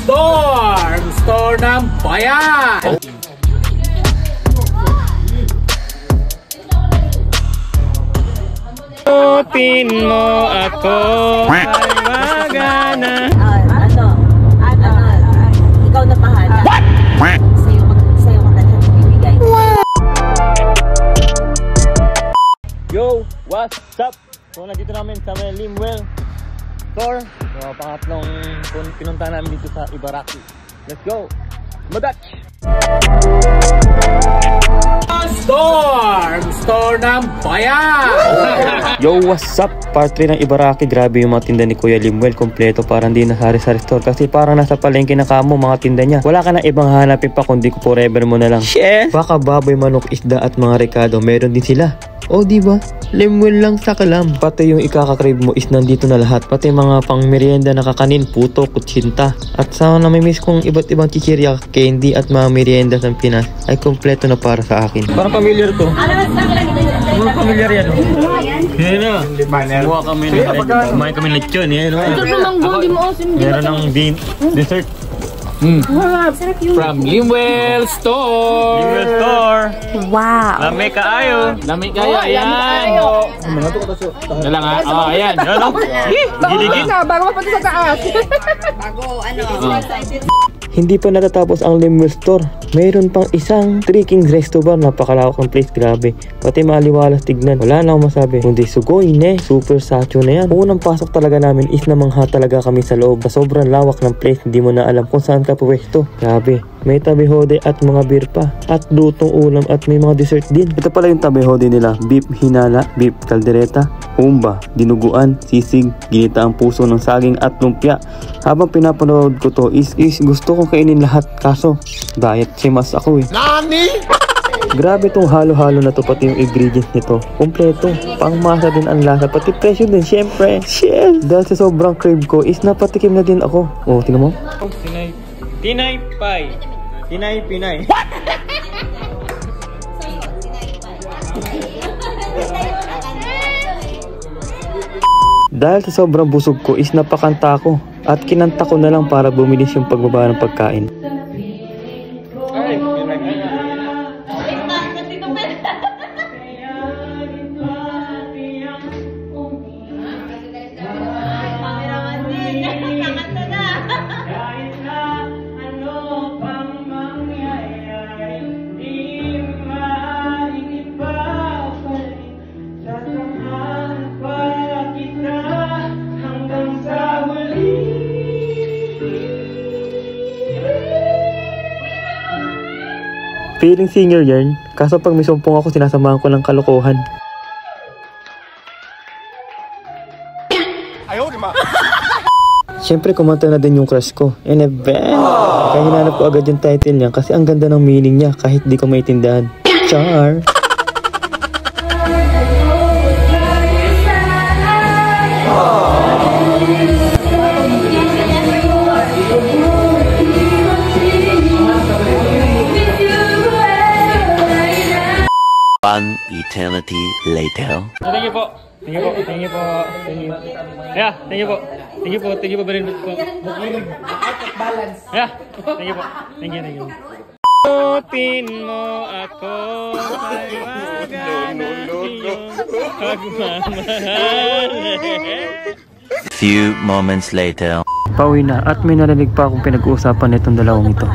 Store ng bayan. Tutin mo ako ay magana. Ikaw na pahala. Sa'yo ko na bibigay. Yo, what's up? So nandito namin sa Limwell Store. So pangatlong pinunta namin dito sa Ibaraki. Let's go! Madach! Store ng bayan. Yo, what's up? Part 3 ng Ibaraki. Grabe yung mga tinda ni Kuya Limwell. Kompleto, parang di nasari sa store. Kasi parang nasa palengke na kamo mga tinda niya. Wala ka na ibang hanapin pa kundi ko forever mo na lang. Shit! Baka baboy, manok, isda at mga rekado, meron din sila. O diba? Limwell lang sa kalam. Pati yung ikaka-crave mo is nandito na lahat. Pati mga pang merienda na kakanin, puto, kutsinta. At sa namimiss kong iba't ibang chichirya, candy at mga merienda sa Pinas ay kompleto na para sa akin. Parang familiar to. Parang familiar yan. Yan na. Kuha kami na. Kumain kami na lechon. Ito namang gold mo. Meron ng dessert. From Limwell Store. Limwell Store. Wow. Lami kaayo. Lami kayo. Ayan. Dalang ha. Oh, ayan. Ano? Gigigit. Bago pa sa taas. Bago excited. Hindi pa natatapos ang Limwell Store. Mayroon pang isang trekking resto bar. Napakalawak ng place, grabe. Pati maliwalas tignan. Wala na akong masabi. Kundi sugoy ne. Super satyo na yan. Unang pasok talaga namin is namangha talaga kami sa loob. Sa sobrang lawak ng place, hindi mo na alam kung saan ka pwesto. Grabe. May tabihode at mga beer pa. At lutong ulam at may mga dessert din. Ito pala yung tabihode nila. Beef hinala, beef kaldereta, humba, dinuguan, sisig, ginita ang puso ng saging at lumpia. Habang pinapanood ko to is gusto kong kainin lahat. Kaso, diet simas ako eh. Nani? Grabe tong halo-halo na to, pati yung ingredients nito. Kompleto. Pangmasa din ang lasa, pati presyo din, syempre. Shit! Dahil sa sobrang crave ko is napatikim na din ako. Oh, tingnan mo. Tinay pie. Tinay pinay. What? Dahil sa sobrang busog ko is napakanta ko. At kinanta ko na lang para bumilis yung pagbaba ng pagkain. Feeling singer yarn, kaso pag may sumpong ako sinasamahan ko ng kalokohan. Ayaw, di ma. Siyempre kumanta na din yung crush ko. And event! Kaya hinanap ko agad yung title niya kasi ang ganda ng meaning niya kahit di ko maintindihan. Char! One eternity later. Thank you po. Thank you po. Thank you po. Thank you. Yeah, thank you po. Thank you po. Thank you po very much po. Yeah, thank you po. Thank you, thank you. Tutin mo ako ay magana iyong pagmamahal. Few moments later. Pauwi na at may narinig pa akong pinag-uusapan nitong dalawang ito.